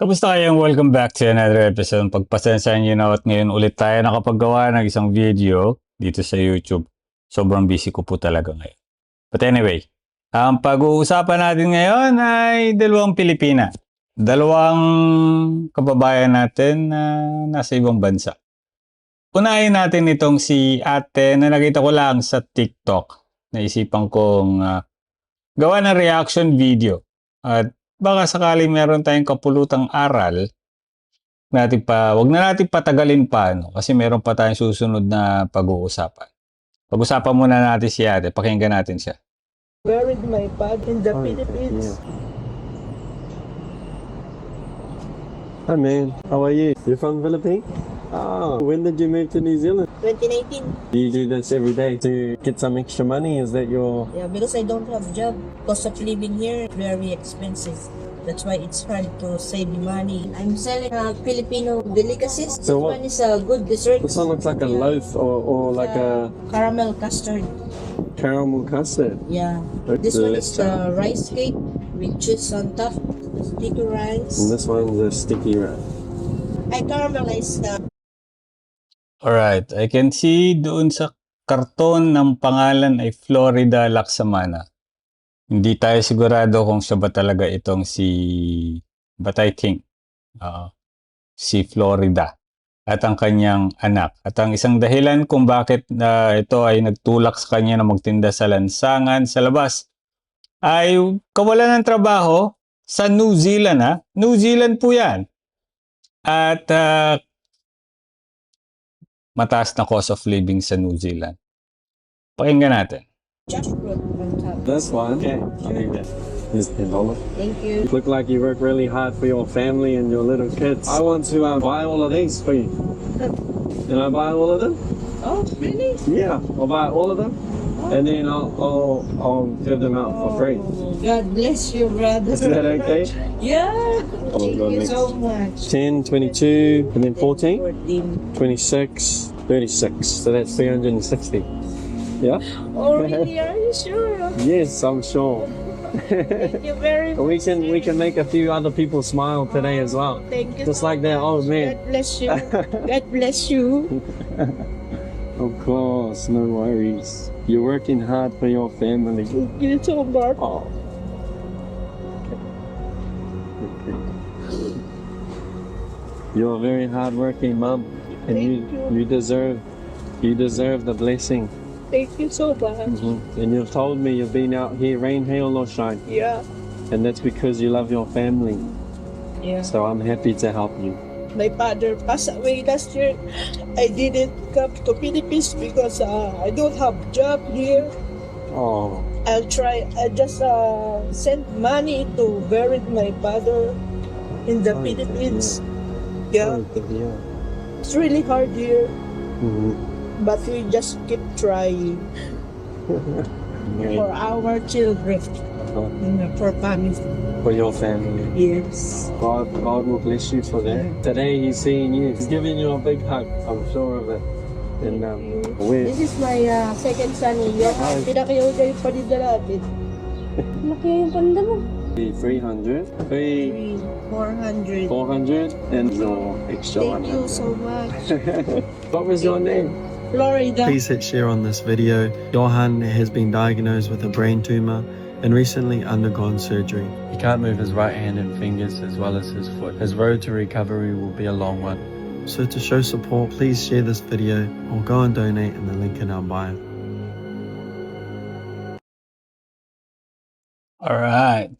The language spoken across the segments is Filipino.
Kamusta kayong welcome back to another episode. Pagpasensyahan nyo na at ngayon ulit tayo nakapaggawa ng isang video dito sa YouTube. Sobrang busy ko po talaga ngayon. But anyway, ang pag-uusapan natin ngayon ay dalawang Pilipina. Dalawang kababayan natin na nasa ibang bansa. Unahin natin itong si ate na nakita ko lang sa TikTok. Naisipan kong gawa ng reaction video. At baka sakaling meron tayong kapulutang aral, wag na natin patagalin pa, no? Kasi meron pa tayong susunod na pag-uusapan. Pag-usapan muna natin si ate, pakinggan natin siya. Buried my father in the Philippines. Hi man, how are you? You're from Philippines? Oh, when did you move to New Zealand? 2019. Do you do this every day to get some extra money? Is that your... Yeah, because I don't have job. Cost of living here very expensive. That's why it's hard to save money. I'm selling Filipino delicacies. So This what- one is a good dessert. This one looks like a loaf or like a Caramel custard. caramel custard. Yeah. Let's This one let's is the rice cake with cheese on top. Sticky rice. And this one's a sticky rice. I caramelize the Alright, I can see doon sa karton ng pangalan ay Florida Laksamana. Hindi tayo sigurado kung siya ba talaga itong but I think, si Florida at ang kanyang anak. At ang isang dahilan kung bakit ito ay nagtulak sa kanya na magtinda sa lansangan sa labas ay kawalan ng trabaho sa New Zealand. New Zealand po yan. At mataas na cost of living sa New Zealand. Pakinggan natin. jackfruit on top. This one? Yeah, I think that is $10. Thank you. You look like you work really hard for your family and your little kids. I want to buy all of these for you. Can I buy all of them? Oh, really? Yeah, I'll buy all of them. And then I'll give them out for free. God bless you, brother. Is that okay? Yeah. Oh, Thank God, you next. so much. 10, 22, and then 14, 14. 26, 36. So that's 360. Yeah? Oh, really? Are you sure? Yes, I'm sure. Thank you very much. We can make a few other people smile today as well. Thank you. Just so like that old much. man. God bless you. God bless you. Of course, no worries. You're working hard for your family. Thank you so much. Oh. You're a very hardworking mom, and Thank you deserve the blessing. Thank you so much. And you've told me you've been out here, rain, hail, or shine, Yeah. and that's because you love your family. Yeah. So I'm happy to help you. My father passed away last year. I didn't come to Philippines because I don't have job here. Oh, I'll try. I just sent money to bury my father in the Sorry to Philippines. Yeah, sorry to hear. it's really hard here, Mhm. but we just keep trying for our children, for family. For your family. Yes. God will bless you for that. Today he's seeing you. He's giving you a big hug. I'm sure of it. And This is my second son, Johan. Pinakiyod kayo pa din natin. Laki yung panda mo. 300, 400. 400, and your extra Thank you 100. so much. What was your name? Florida. Please hit share on this video. Johan has been diagnosed with a brain tumor and recently undergone surgery. He can't move his right hand and fingers as well as his foot. His road to recovery will be a long one. So to show support, please share this video or go and donate in the link in our bio. Alright.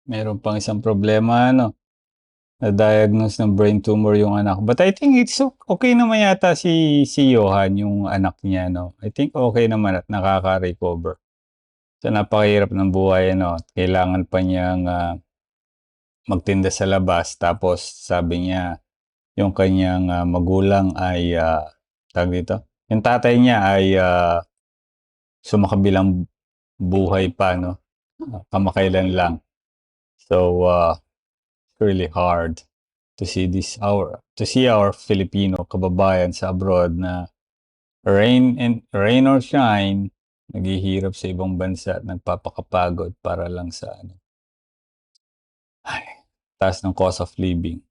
Meron pang isang problema, na-diagnose ng brain tumor yung anak. But I think it's okay naman yata si Johan, yung anak niya, I think okay naman at nakaka-recover. So napakahirap ng buhay, At kailangan pa niyang magtinda sa labas. Tapos sabi niya, yung kanyang magulang ay, tawag dito, yung tatay niya ay sumakabilang buhay pa, kamakailan lang. So, it's really hard to see our Filipino kababayan sa abroad na rain or shine, naghihirap sa ibang bansa at nagpapakapagod para lang sa Ay, taas ng cost of living.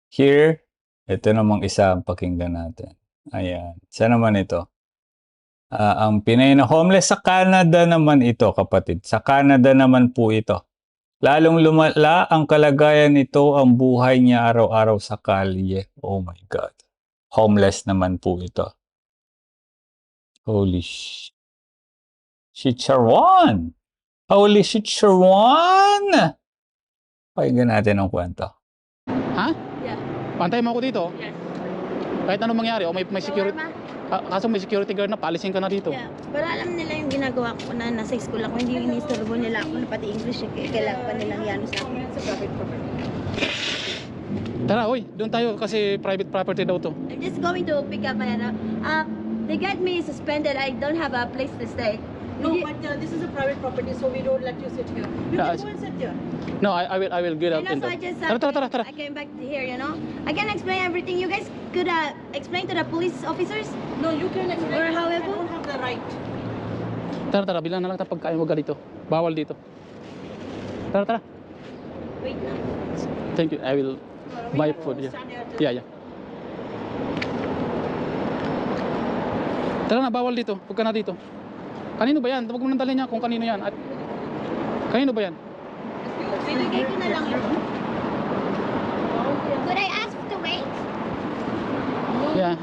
Here, ito namang isa ang pakinggan natin. Ayan. Isa naman ito. Ang Pinay na homeless sa Canada naman ito, kapatid. Sa Canada naman po ito. Lalong lumala ang kalagayan nito, ang buhay niya araw-araw sa kalye. Oh my God. Homeless naman po ito. Holy Chicharon! Holy Chicharon! Pakinggan natin ang kwento. Ha? Yeah. Pantay mo ako dito? Yes. Kahit anong mangyari, o may security, kaso may security guard na, palisin ka na dito. Yeah. Pero alam nila yung ginagawa ko na nasa school ako, hindi yung inistorbo nila ako na pati English, kailangan pa nilang yano sa akin. Tara, oy, doon tayo kasi private property daw to. I'm just going to pick up my they got me suspended. I don't have a place to stay. No, but this is a private property, so we don't let you sit here. You Yeah, can go and sit here. No, I will get out And in also, I there. just Tara. I came back to here, you know. I can explain everything. You guys could explain to the police officers. No, you can explain. Or I however. don't have the right. Tara, bilang na lang tayo pagkain mo dito. Bawal dito. Tara. Wait na. Thank you. I will buy food. Stand here. Yeah. Tara na, bawal dito. Huwag ka na dito. Kanino ba yan? Huwag mo nang dalhin niya kung kanino yan. At kanino ba yan? Binigay ko na lang yun. Could I ask to wait? Yeah.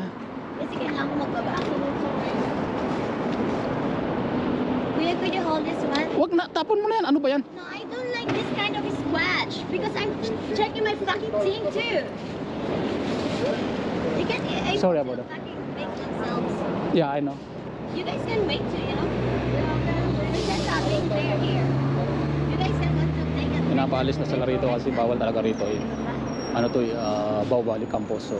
Kasi kailangan ko magbaba. Kuya, could you hold this one? Huwag na, tapon mo na yan. Ano ba yan? No, I don't like this kind of squash because I'm checking my fucking team too. They get Sorry about that. fucking make themselves. Yeah, I know. You guys can wait too, you know? We're just being fair here. You guys can want to take a Pinapaalis na sila rito kasi bawal talaga rito eh. Ano to eh, Baobali Campus. So,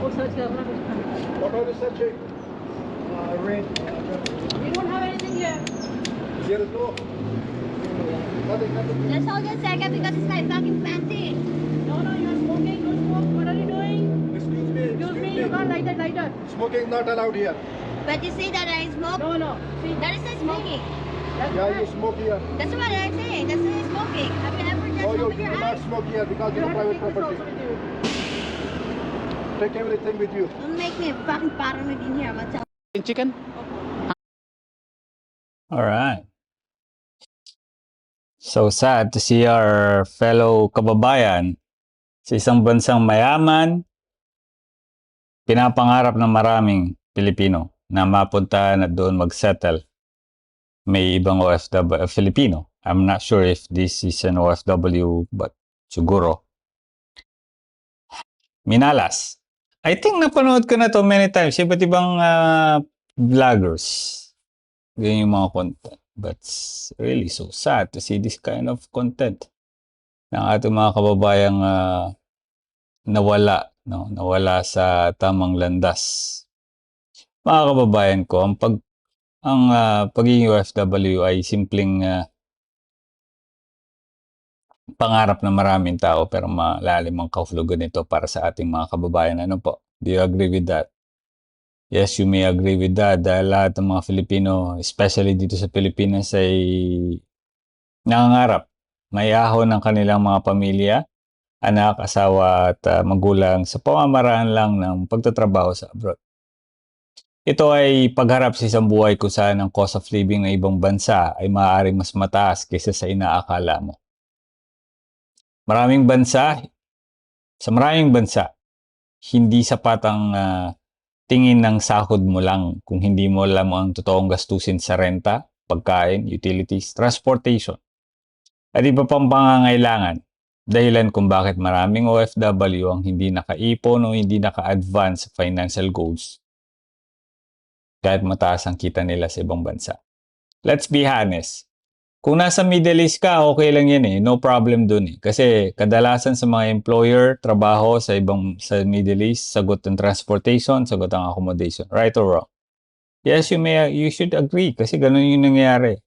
Oh, search camera. What are you searching? Rain. We don't have anything here. Here is no. Nothing. Just hold a second because it's my fucking fancy. No, you're smoking. Don't smoke. What are you doing? Excuse me. Excuse me, you can't light it. Smoking not allowed here. But you see that I smoke? No. See, That is not smoking. that's Yeah, you correct. smoke here. That's what I'm saying. That's not smoking. Have you ever just Oh, you opened your cannot eyes? smoke here because You it's a have to private take this also property. with you. Take everything with you. Don't make me fucking paranoid in here. I'm gonna tell chicken? Alright. So sad to see our fellow kababayan sa isang bansang mayaman, pinapangarap ng maraming Pilipino na mapunta na doon mag-settle. May ibang OFW, Filipino. I'm not sure if this is an OFW, but siguro. Minalas. I think napanood ko na to many times. Iba't ibang vloggers. Ganyan yung mga content. But it's really so sad to see this kind of content ng ating mga kababayang nawala, no? Nawala sa tamang landas. Mga kababayan ko, ang pagiging OFW ay simpleng pangarap ng maraming tao pero malalim ang kahulugan nito para sa ating mga kababayan. Ano po? Do you agree with that? Yes, you may agree with that dahil lahat ng mga Filipino, especially dito sa Pilipinas, ay nangangarap may ahon ng kanilang mga pamilya, anak, asawa at magulang sa pamamaraan lang ng pagtatrabaho sa abroad. Ito ay pagharap sa isang buhay kung saan ang cost of living ng ibang bansa ay maaaring mas mataas kaysa sa inaakala mo. Sa maraming bansa, hindi sapat ang tingin ng sahod mo lang kung hindi mo alam ang totoong gastusin sa renta, pagkain, utilities, transportation, at iba pang pangangailangan. Dahilan kung bakit maraming OFW ang hindi nakaipon o hindi naka-advance sa financial goals kahit mataas ang kita nila sa ibang bansa. Let's be honest. Kung nasa Middle East ka, okay lang yan eh. No problem dun eh. Kasi kadalasan sa mga employer, trabaho sa Middle East, sagot ang transportation, sagot ang accommodation. Right or wrong? Yes, you should agree kasi ganun yung nangyayari.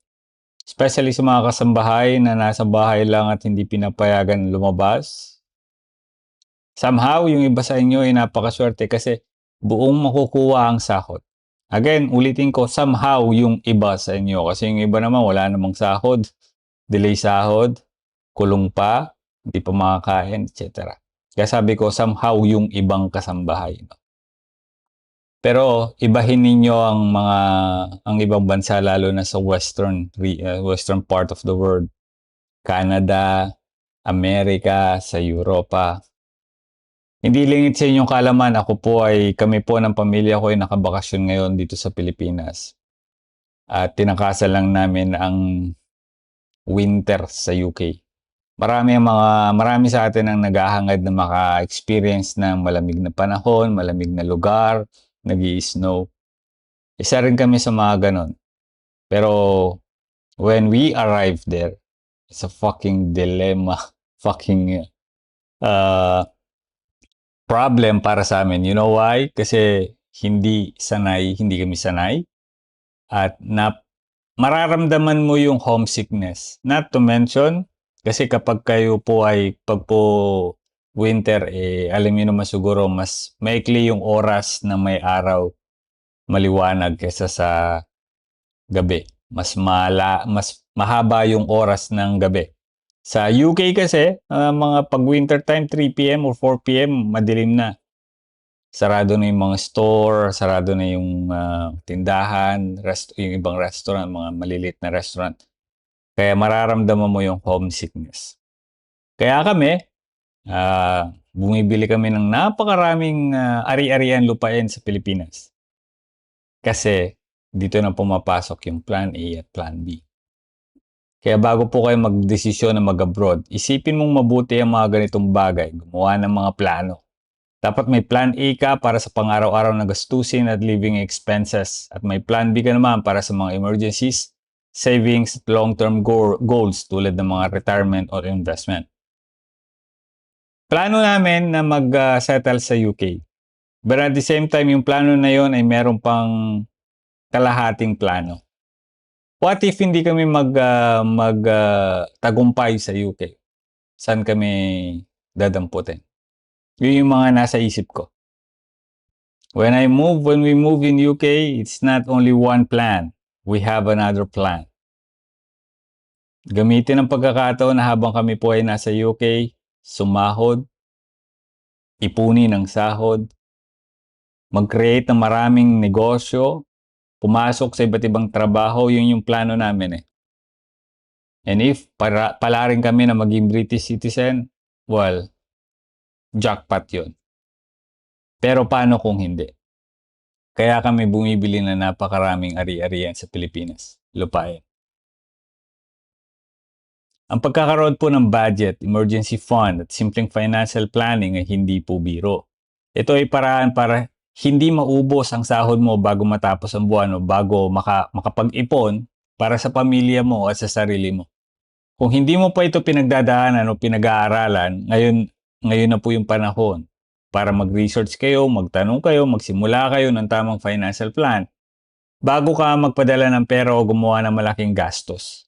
Especially sa mga kasambahay na nasa bahay lang at hindi pinapayagan lumabas. Somehow, yung iba sa inyo ay napakaswerte kasi buong makukuha ang sahod. Again, ulitin ko, somehow yung iba sa inyo. Kasi yung iba naman, wala namang sahod. Delay sahod, kulong pa, hindi pa makakain, etc. Kaya sabi ko, somehow yung ibang kasambahay. No? Pero ibahin ninyo ang ibang bansa, lalo na sa western part of the world. Canada, Amerika, sa Europa. Hindi lingid sa inyong kaalaman, kami po ng pamilya ko ay nakabakasyon ngayon dito sa Pilipinas. At tinakasan lang namin ang winter sa UK. Marami sa atin ang naghahangad na maka-experience ng malamig na panahon, malamig na lugar, nag-i-snow. Isa rin kami sa mga ganon. Pero when we arrived there, it's a fucking dilemma, fucking problem para sa amin. You know why? Kasi hindi kami sanay. At mararamdaman mo yung homesickness. Not to mention, kasi kapag kayo po pag po winter, alam niyo naman siguro, mas maikli yung oras na may araw, maliwanag kaysa sa gabi. Mas mahaba yung oras ng gabi. Sa UK kasi, mga pag winter time, 3 p.m. or 4 p.m., madilim na. Sarado na yung mga store, sarado na yung tindahan, yung ibang restaurant, mga maliliit na restaurant. Kaya mararamdaman mo yung homesickness. Kaya kami, bumibili kami ng napakaraming ari-arian lupain sa Pilipinas. Kasi dito na pumapasok yung Plan A at Plan B. Kaya bago po kayo magdesisyon na mag-abroad, isipin mong mabuti ang mga ganitong bagay, gumawa ng mga plano. Dapat may Plan A ka para sa pang-araw-araw na gastusin at living expenses. At may Plan B ka naman para sa mga emergencies, savings at long-term goals tulad ng mga retirement or investment. Plano namin na mag-settle sa UK. But at the same time, yung plano na yon ay meron pang kalahating plano. What if hindi kami tagumpay sa UK? Saan kami dadamputin? Yun yung mga nasa isip ko. When we move in UK, it's not only one plan. We have another plan. Gamitin ang pagkakataon na habang kami po ay nasa UK, sumahod, ipunin ang sahod, mag-create ng maraming negosyo, pumasok sa iba't ibang trabaho, yun yung plano namin eh. And if pala rin kami na maging British citizen, well, jackpot yun. Pero paano kung hindi? Kaya kami bumibili na napakaraming ari-arian sa Pilipinas, lupain. Ang pagkakaroon po ng budget, emergency fund at simpleng financial planning ay hindi po biro. Ito ay paraan para hindi maubos ang sahod mo bago matapos ang buwan o bago makapag-ipon para sa pamilya mo at sa sarili mo. Kung hindi mo pa ito pinagdadaanan o pinag-aaralan, ngayon na po yung panahon para mag-research kayo, magtanong kayo, magsimula kayo ng tamang financial plan bago ka magpadala ng pera o gumawa ng malaking gastos.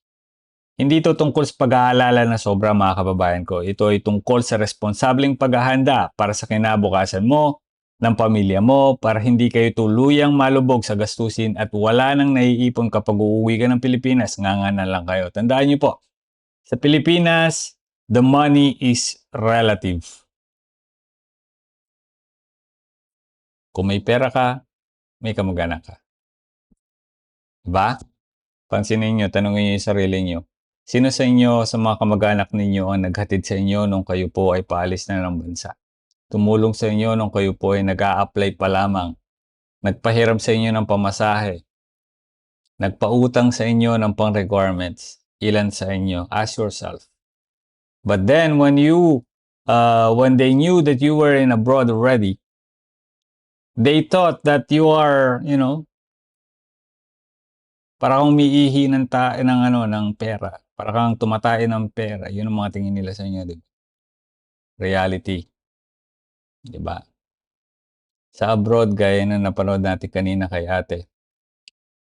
Hindi ito tungkol sa pag-aalala na sobra mga kababayan ko. Ito ay tungkol sa responsableng paghahanda para sa kinabukasan mo, ng pamilya mo, para hindi kayo tuluyang malubog sa gastusin at wala nang naiipon kapag uuwi ka ng Pilipinas, nganga lang kayo. Tandaan niyo po, sa Pilipinas, the money is relative. Kung may pera ka, may kamag-anak ka. Diba? Pansinin niyo, tanongin niyo yung sarili niyo. Sino sa inyo, sa mga kamag-anak ninyo ang naghatid sa inyo nung kayo po ay paalis na ng bansa? Tumulong sa inyo nung kayo po ay nag-a-apply pa lamang. Nagpahiram sa inyo ng pamasahe. Nagpautang sa inyo ng pang-requirements. Ilan sa inyo? Ask yourself. But then when they knew that you were in abroad already, they thought that you are, para kang umiihi ng pera. Para kang tumatay ng pera. Yun ang mga tingin nila sa inyo, diba? Reality. Diba? Sa abroad, gaya na napanood natin kanina kay ate,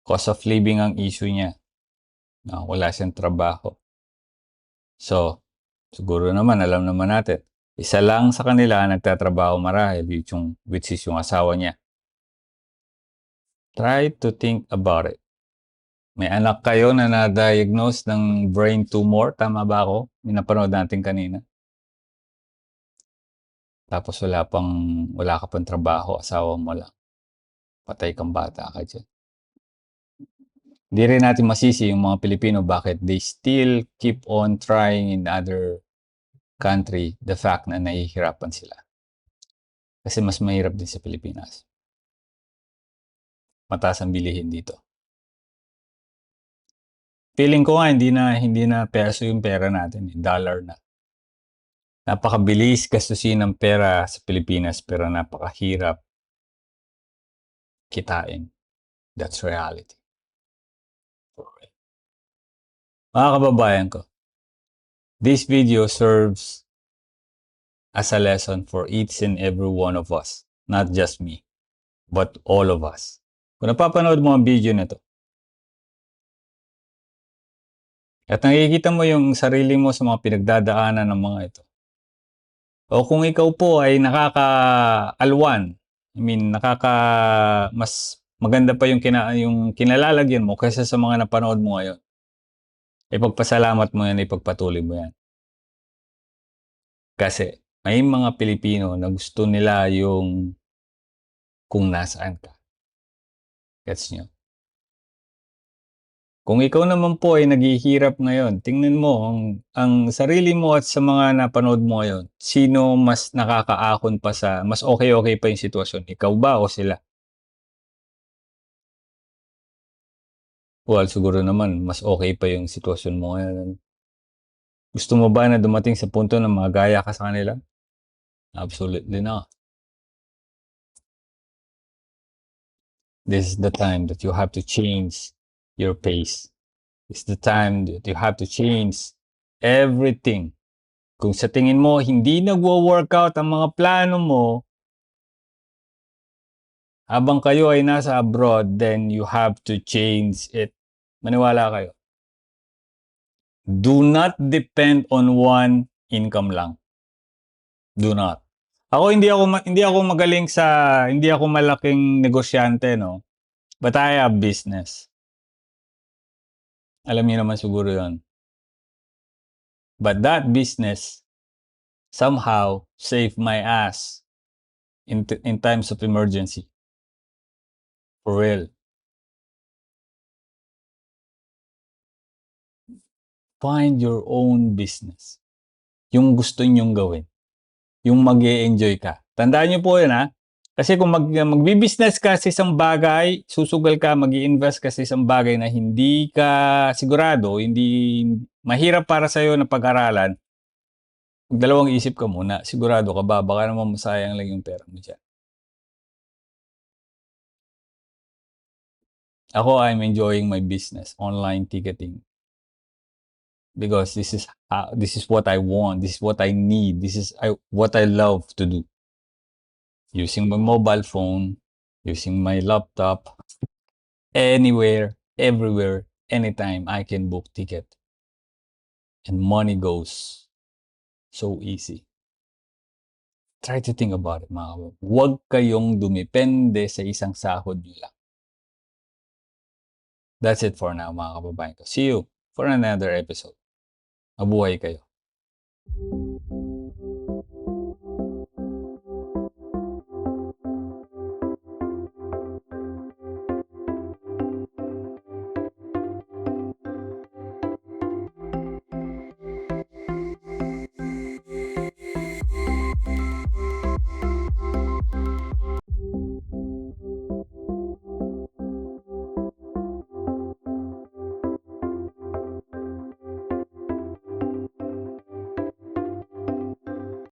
cost of living ang issue niya. Wala siyang trabaho. So, siguro naman, alam naman natin, isa lang sa kanila nagtatrabaho marahil, which is yung asawa niya. Try to think about it. May anak kayo na na-diagnose ng brain tumor. Tama ba ako? Yung napanood natin kanina. Tapos wala ka pang trabaho, asawa mo lang. Patay kang bata ka dyan. Hindi rin natin masisi yung mga Pilipino bakit they still keep on trying in other country the fact na nahihirapan sila. Kasi mas mahirap din sa Pilipinas. Mataas ang bilihin dito. Feeling ko nga hindi na peso yung pera natin, dollar na. Napakabilis gastusin ng pera sa Pilipinas pero napakahirap kitain. That's reality. Mga kababayan ko, this video serves as a lesson for each and every one of us. Not just me, but all of us. Kung napapanood mo ang video na to, at nakikita mo yung sarili mo sa mga pinagdadaanan ng mga ito, o kung ikaw po ay nakaka-alwan, mas maganda pa yung kinalalagyan mo kaysa sa mga napanood mo ngayon. Ipagpasalamat mo yan, ipagpatuloy mo yan. Kasi may mga Pilipino na gusto nila yung kung nasaan ka. Gets nyo? Kung ikaw naman po ay naghihirap ngayon, tingnan mo ang sarili mo at sa mga napanood mo ngayon, sino mas nakakaahon pa mas okay pa yung sitwasyon? Ikaw ba o sila? Well, siguro naman, mas okay pa yung sitwasyon mo ngayon. Gusto mo ba na dumating sa punto na magaya ka sa kanila? Absolutely not. This is the time that you have to change your pace. It's the time that you have to change everything. Kung sa tingin mo hindi nagwo-workout ang mga plano mo habang kayo ay nasa abroad, then you have to change it. Maniwala kayo. Do not depend on one income lang. Do not. Hindi ako malaking negosyante, no? But I have business. Alam niyo naman siguro 'yon. But that business somehow saved my ass in times of emergency. For real. Find your own business. Yung gusto nyong gawin. Yung mag-e-enjoy ka. Tandaan niyo po yun, ha? Kasi kung magbi-business ka sa isang bagay, susugal ka, mag-i-invest ka sa isang bagay na hindi ka sigurado, hindi mahirap para sa'yo na pag-aralan, dalawang isip ka muna, sigurado ka ba, baka naman masayang lang yung pera mo dyan. Ako, I'm enjoying my business, online ticketing. Because this is what I want, this is what I need, this is what I love to do. Using my mobile phone, using my laptop, anywhere, everywhere, anytime I can book ticket. And money goes so easy. Try to think about it, mga kababayan. Huwag kayong dumepende sa isang sahod nyo lang. That's it for now, mga kababayan ko. See you for another episode. Mabuhay kayo.